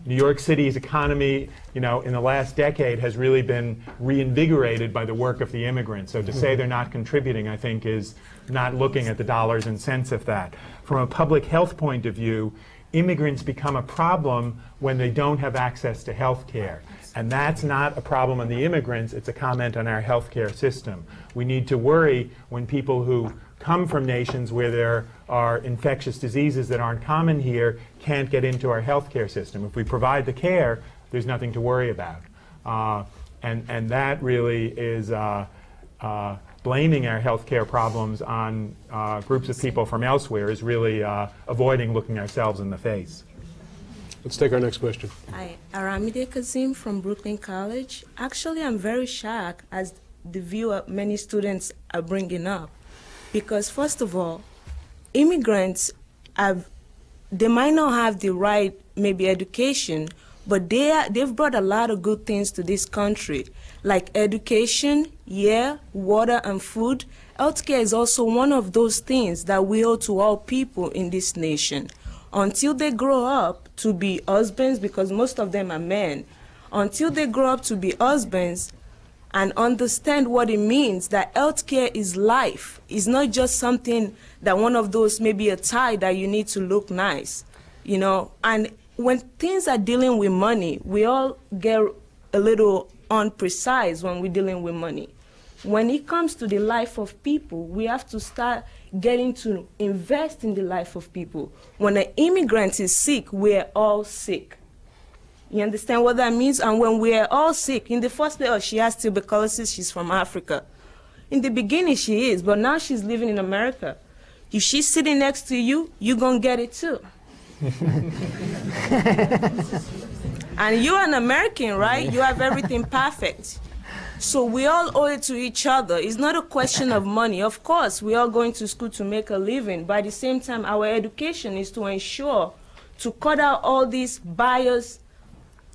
New York City's economy, you know, in the last decade has really been reinvigorated by the work of the immigrants. So to say they're not contributing, I think, is not looking at the dollars and cents of that. From a public health point of view, immigrants become a problem when they don't have access to health care. And that's not a problem on the immigrants, it's a comment on our healthcare system. We need to worry when people who come from nations where there are infectious diseases that aren't common here can't get into our healthcare system. If we provide the care, there's nothing to worry about. And that really is blaming our healthcare problems on groups of people from elsewhere is really avoiding looking ourselves in the face. Let's take our next question. Hi, Aramide Kazim from Brooklyn College. Actually, I'm very shocked as the view many students are bringing up. Because first of all, immigrants, they might not have the right, maybe education, but they've brought a lot of good things to this country, like education, water and food. Healthcare is also one of those things that we owe to all people in this nation. Until they grow up to be husbands, because most of them are men, until they grow up to be husbands and understand what it means that healthcare is life. It's not just something that one of those, maybe a tie that you need to look nice, you know. And when things are dealing with money, we all get a little unprecise when we're dealing with money. When it comes to the life of people, we have to start getting to invest in the life of people. When an immigrant is sick, we're all sick. You understand what that means? And when we're all sick, in the first place, oh, she has tuberculosis, she's from Africa. In the beginning, she is, but now she's living in America. If she's sitting next to you, you're going to get it too. And you're an American, right? You have everything perfect. So we all owe it to each other. It's not a question of money. Of course, we are going to school to make a living, but at the same time, our education is to ensure to cut out all these bias,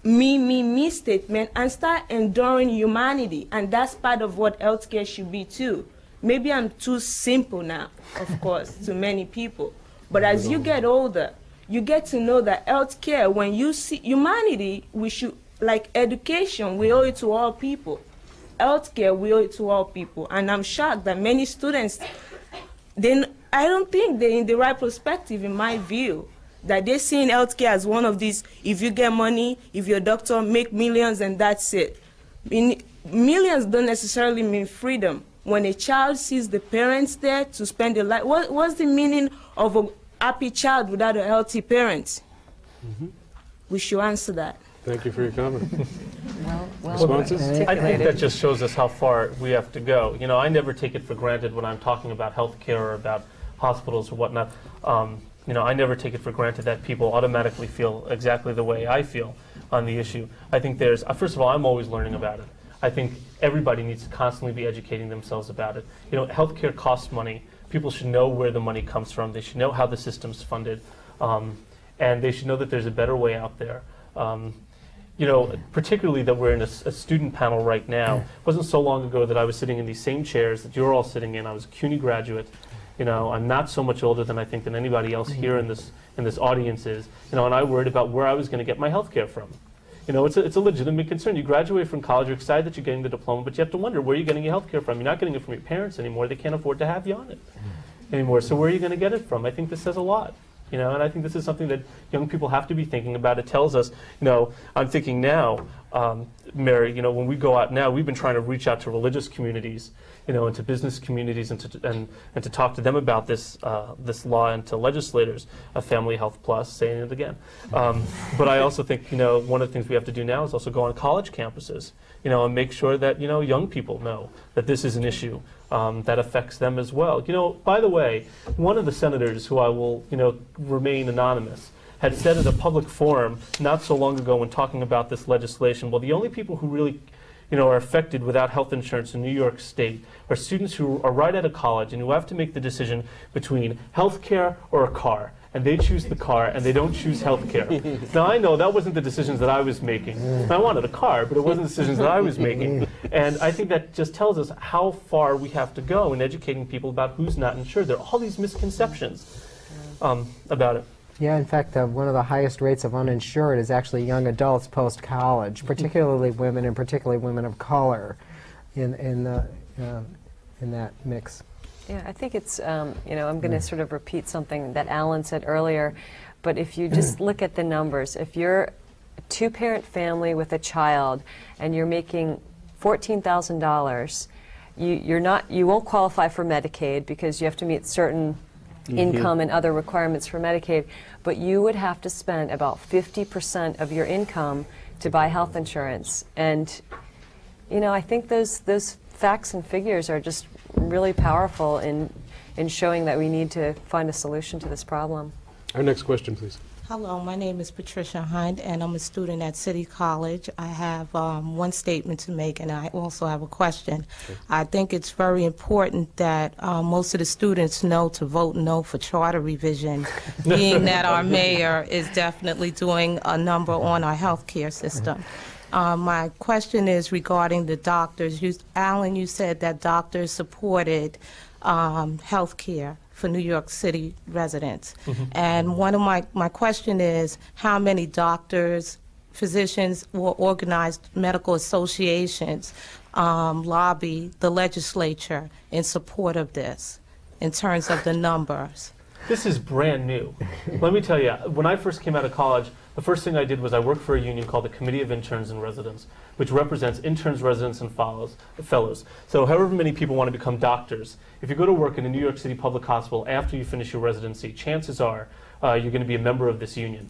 me statement and start enduring humanity. And that's part of what healthcare should be too. Maybe I'm too simple now, of course, to many people. But as you get older, you get to know that healthcare, when you see humanity, we should, like education, we owe it to all people. Healthcare, we owe it to all people. And I'm shocked that many students, I don't think they're in the right perspective, in my view, that they're seeing healthcare as one of these, if you get money, if you're a doctor, make millions and that's it. Millions don't necessarily mean freedom. When a child sees the parents there to spend their life, what's the meaning of a happy child without a healthy parent? We should answer that. Thank you for your comment. Responses? I think that just shows us how far we have to go. You know, I never take it for granted when I'm talking about healthcare or about hospitals or whatnot. I never take it for granted that people automatically feel exactly the way I feel on the issue. I think there's, first of all, I'm always learning about it. I think everybody needs to constantly be educating themselves about it. Healthcare costs money. People should know where the money comes from. They should know how the system's funded. And they should know that there's a better way out there. Particularly that we're in a student panel right now. It wasn't so long ago that I was sitting in these same chairs that you're all sitting in. I was a CUNY graduate. I'm not so much older than I think than anybody else here in this audience is. And I worried about where I was going to get my health care from. It's a legitimate concern. You graduate from college, you're excited that you're getting the diploma, but you have to wonder where you're getting your health care from. You're not getting it from your parents anymore. They can't afford to have you on it anymore. So where are you going to get it from? I think this says a lot. And I think this is something that young people have to be thinking about. It tells us, I'm thinking now, Mary, when we go out now, we've been trying to reach out to religious communities, and to business communities, and to talk to them about this law, and to legislators of Family Health Plus, saying it again. But I also think, one of the things we have to do now is also go on college campuses, and make sure that, young people know that this is an issue that affects them as well. By the way, one of the senators who I will, remain anonymous, had said at a public forum not so long ago when talking about this legislation, well, the only people who really are affected without health insurance in New York State are students who are right out of college and who have to make the decision between health care or a car. And they choose the car, and they don't choose health care. Now, I know that wasn't the decisions that I was making. I wanted a car, but it wasn't the decisions that I was making. And I think that just tells us how far we have to go in educating people about who's not insured. There are all these misconceptions about it. Yeah, in fact, one of the highest rates of uninsured is actually young adults post-college, particularly women, and particularly women of color in that mix. Yeah, I think it's, I'm going to sort of repeat something that Alan said earlier, but if you just look at the numbers, if you're a two-parent family with a child and you're making $14,000, you won't qualify for Medicaid because you have to meet certain income and other requirements for Medicaid, but you would have to spend about 50% of your income to buy health insurance. And, I think those facts and figures are just really powerful in showing that we need to find a solution to this problem. Our next question, please. Hello, my name is Patricia Hunt, and I'm a student at City College. I have one statement to make, and I also have a question. Okay. I think it's very important that most of the students know to vote no for charter revision, being that our mayor is definitely doing a number on our health care system. My question is regarding the doctors. Alan, you said that doctors supported health care for New York City residents. And one of my question is, how many doctors, physicians, or organized medical associations lobby the legislature in support of this, in terms of the numbers? This is brand new. Let me tell you, when I first came out of college, the first thing I did was I worked for a union called the Committee of Interns and Residents, which represents interns, residents, and fellows. So however many people want to become doctors, if you go to work in a New York City public hospital after you finish your residency, chances are you're going to be a member of this union.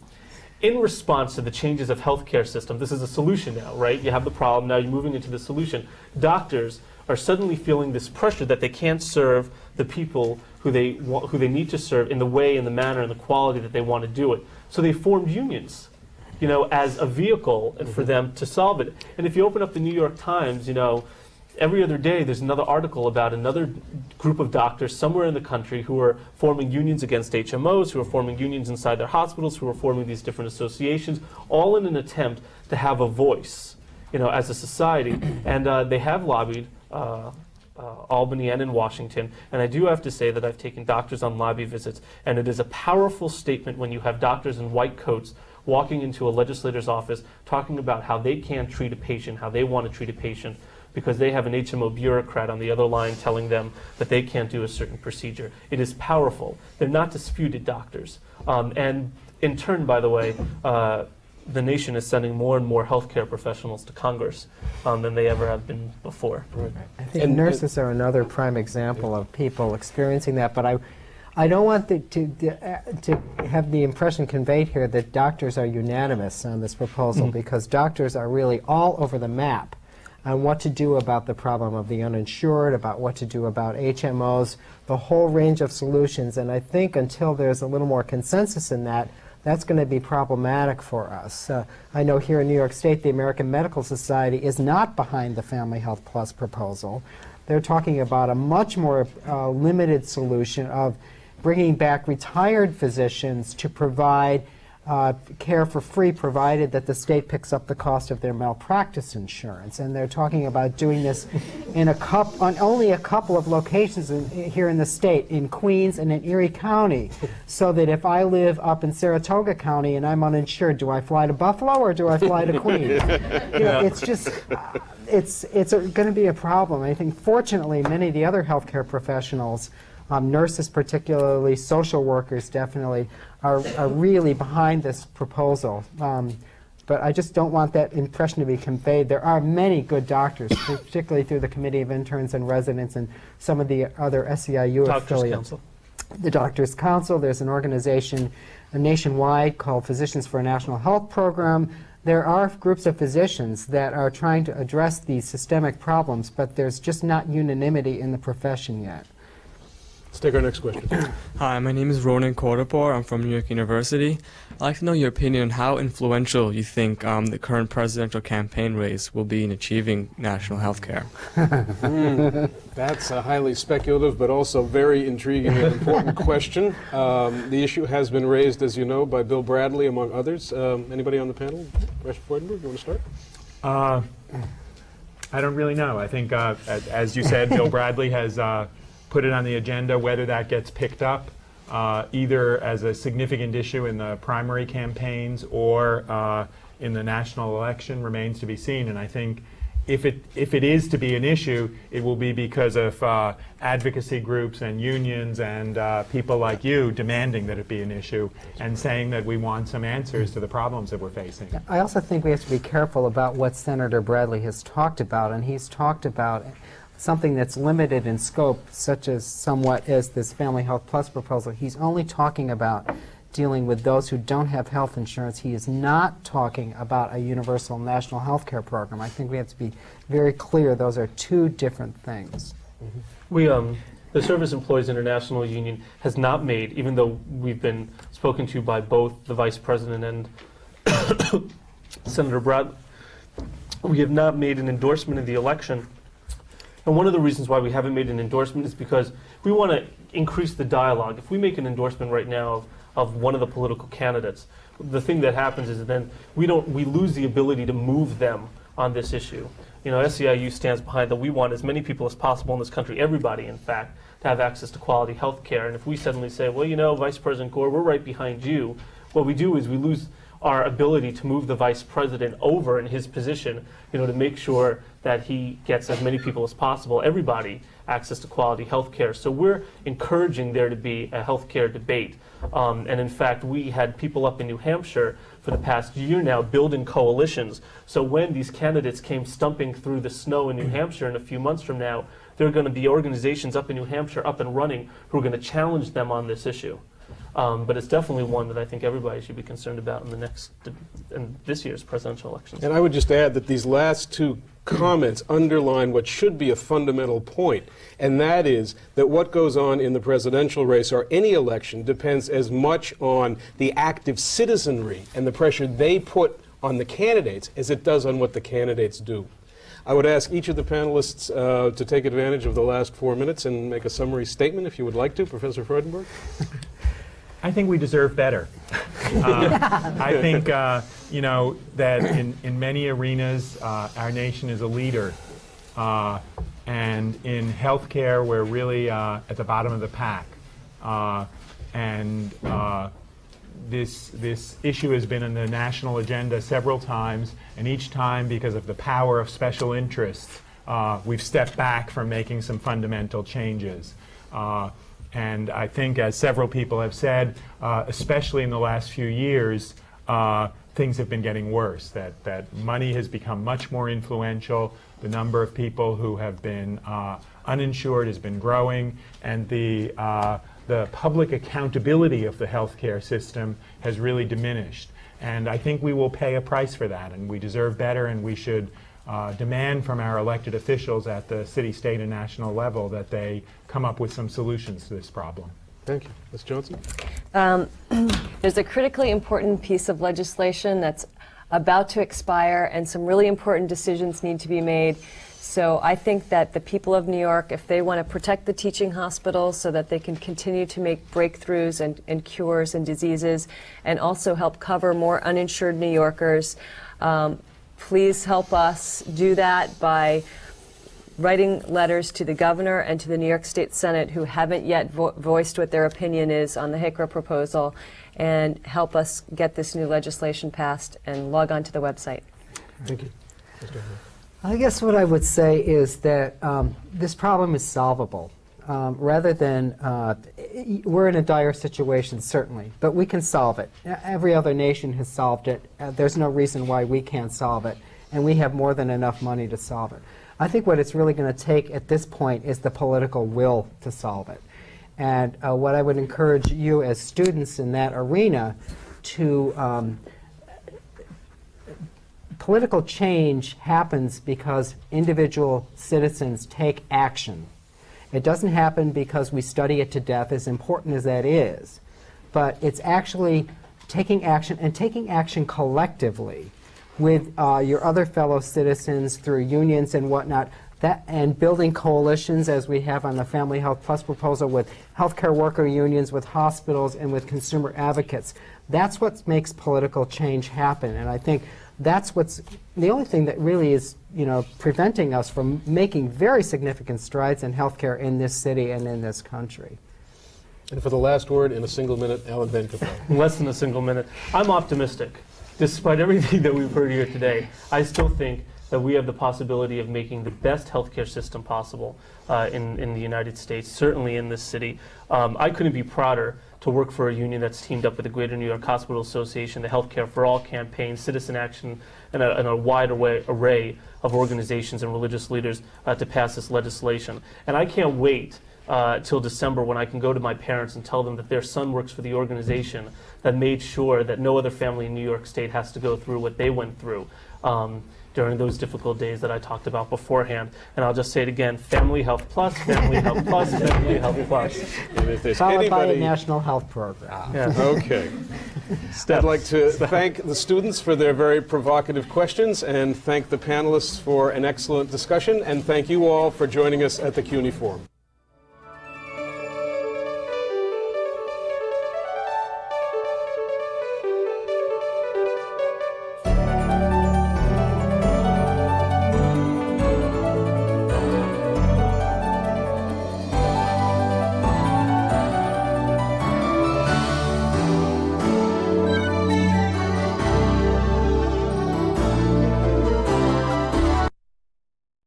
In response to the changes of healthcare system, this is a solution now, right? You have the problem, now you're moving into the solution. Doctors are suddenly feeling this pressure that they can't serve the people who they need to serve in the way, in the manner, and the quality that they want to do it. So they formed unions, as a vehicle for them to solve it. And if you open up the New York Times, every other day there's another article about another group of doctors somewhere in the country who are forming unions against HMOs, who are forming unions inside their hospitals, who are forming these different associations, all in an attempt to have a voice, as a society. And they have lobbied Albany and in Washington, and I do have to say that I've taken doctors on lobby visits, and it is a powerful statement when you have doctors in white coats walking into a legislator's office talking about how they can't treat a patient, how they want to treat a patient, because they have an HMO bureaucrat on the other line telling them that they can't do a certain procedure. It is powerful. They're not disputed doctors. And in turn, by the way, the nation is sending more and more healthcare professionals to Congress than they ever have been before. Right. I think nurses are another prime example of people experiencing that, but I don't want to have the impression conveyed here that doctors are unanimous on this proposal, because doctors are really all over the map on what to do about the problem of the uninsured, about what to do about HMOs, the whole range of solutions. And I think until there's a little more consensus in that, that's going to be problematic for us. I know here in New York State, the American Medical Society is not behind the Family Health Plus proposal. They're talking about a much more limited solution of bringing back retired physicians to provide care for free, provided that the state picks up the cost of their malpractice insurance. And they're talking about doing this in on only a couple of locations here in the state, in Queens and in Erie County, so that if I live up in Saratoga County and I'm uninsured, do I fly to Buffalo or do I fly to Queens? It's just, it's going to be a problem. I think, fortunately, many of the other healthcare professionals, nurses particularly, social workers definitely, are really behind this proposal. But I just don't want that impression to be conveyed. There are many good doctors, particularly through the Committee of Interns and Residents and some of the other SEIU affiliates. Council. The Doctors Council. There's an organization nationwide called Physicians for a National Health Program. There are groups of physicians that are trying to address these systemic problems, but there's just not unanimity in the profession yet. Let's take our next question. Hi, my name is Ronan Kodapor. I'm from New York University. I'd like to know your opinion on how influential you think the current presidential campaign race will be in achieving national health care. That's a highly speculative but also very intriguing and important question. The issue has been raised, as you know, by Bill Bradley, among others. Anybody on the panel? Professor Freudenberg, you want to start? I don't really know. I think, as you said, Bill Bradley has put it on the agenda. Whether that gets picked up either as a significant issue in the primary campaigns or in the national election remains to be seen. And I think if it is to be an issue, it will be because of advocacy groups and unions and people like you demanding that it be an issue and saying that we want some answers to the problems that we're facing. I also think we have to be careful about what Senator Bradley has talked about, and he's talked about something that's limited in scope, such as somewhat as this Family Health Plus proposal. He's only talking about dealing with those who don't have health insurance. He is not talking about a universal national health care program. I think we have to be very clear those are two different things. We, the Service Employees International Union has not made, even though we've been spoken to by both the Vice President and Senator Bradley, we have not made an endorsement of the election. And one of the reasons why we haven't made an endorsement is because we want to increase the dialogue. If we make an endorsement right now of one of the political candidates, the thing that happens is then we lose the ability to move them on this issue. You know, SEIU stands behind that we want as many people as possible in this country, everybody in fact, to have access to quality health care. And if we suddenly say, well, you know, Vice President Gore, we're right behind you, what we do is we lose our ability to move the Vice President over in his position, you know, to make sure that he gets as many people as possible, everybody, access to quality health care. So we're encouraging there to be a health care debate. And in fact, we had people up in New Hampshire for the past year now building coalitions. So when these candidates came stumping through the snow in New Hampshire in a few months from now, there are going to be organizations up in New Hampshire up and running who are going to challenge them on this issue. But it's definitely one that I think everybody should be concerned about in this year's presidential elections. And I would just add that these last two comments underline what should be a fundamental point, and that is that what goes on in the presidential race or any election depends as much on the active citizenry and the pressure they put on the candidates as it does on what the candidates do. I would ask each of the panelists to take advantage of the last 4 minutes and make a summary statement if you would like to. Professor Freudenberg? I think we deserve better. I think, you know, that in many arenas, our nation is a leader. And in healthcare, we're really at the bottom of the pack. This issue has been on the national agenda several times, and each time, because of the power of special interests, we've stepped back from making some fundamental changes. And I think, as several people have said, especially in the last few years, things have been getting worse, that money has become much more influential, the number of people who have been uninsured has been growing, and the public accountability of the healthcare system has really diminished. And I think we will pay a price for that, and we deserve better, and we should demand from our elected officials at the city, state, and national level that they come up with some solutions to this problem. Thank you. Ms. Johnson? There's a critically important piece of legislation that's about to expire, and some really important decisions need to be made. So I think that the people of New York, if they want to protect the teaching hospitals so that they can continue to make breakthroughs and cures and diseases, and also help cover more uninsured New Yorkers, please help us do that by writing letters to the governor and to the New York State Senate, who haven't yet voiced what their opinion is on the HICRA proposal, and help us get this new legislation passed, and log on to the website. Thank you. Mr. I guess what I would say is that this problem is solvable. Rather than, we're in a dire situation, certainly, but we can solve it. Every other nation has solved it. There's no reason why we can't solve it, and we have more than enough money to solve it. I think what it's really going to take at this point is the political will to solve it. And what I would encourage you as students in that arena to political change happens because individual citizens take action. It doesn't happen because we study it to death, as important as that is, but it's actually taking action, and taking action collectively with your other fellow citizens through unions and whatnot, and building coalitions, as we have on the Family Health Plus proposal, with healthcare worker unions, with hospitals, and with consumer advocates. That's what makes political change happen, and I think that's what's the only thing that really is, preventing us from making very significant strides in healthcare in this city and in this country. And for the last word, in a single minute, Alan Van Capelle. Less than a single minute. I'm optimistic. Despite everything that we've heard here today, I still think that we have the possibility of making the best healthcare system possible in the United States, certainly in this city. I couldn't be prouder to work for a union that's teamed up with the Greater New York Hospital Association, the Healthcare for All campaign, Citizen Action, and a wide array of organizations and religious leaders to pass this legislation. And I can't wait till December, when I can go to my parents and tell them that their son works for the organization that made sure that no other family in New York State has to go through what they went through during those difficult days that I talked about beforehand. And I'll just say it again: Family Health Plus, Family Health Plus, Family Health Plus. And if there's Followed by a anybody... national health program. Yeah. Okay. I'd like to thank the students for their very provocative questions, and thank the panelists for an excellent discussion, and thank you all for joining us at the CUNY Forum.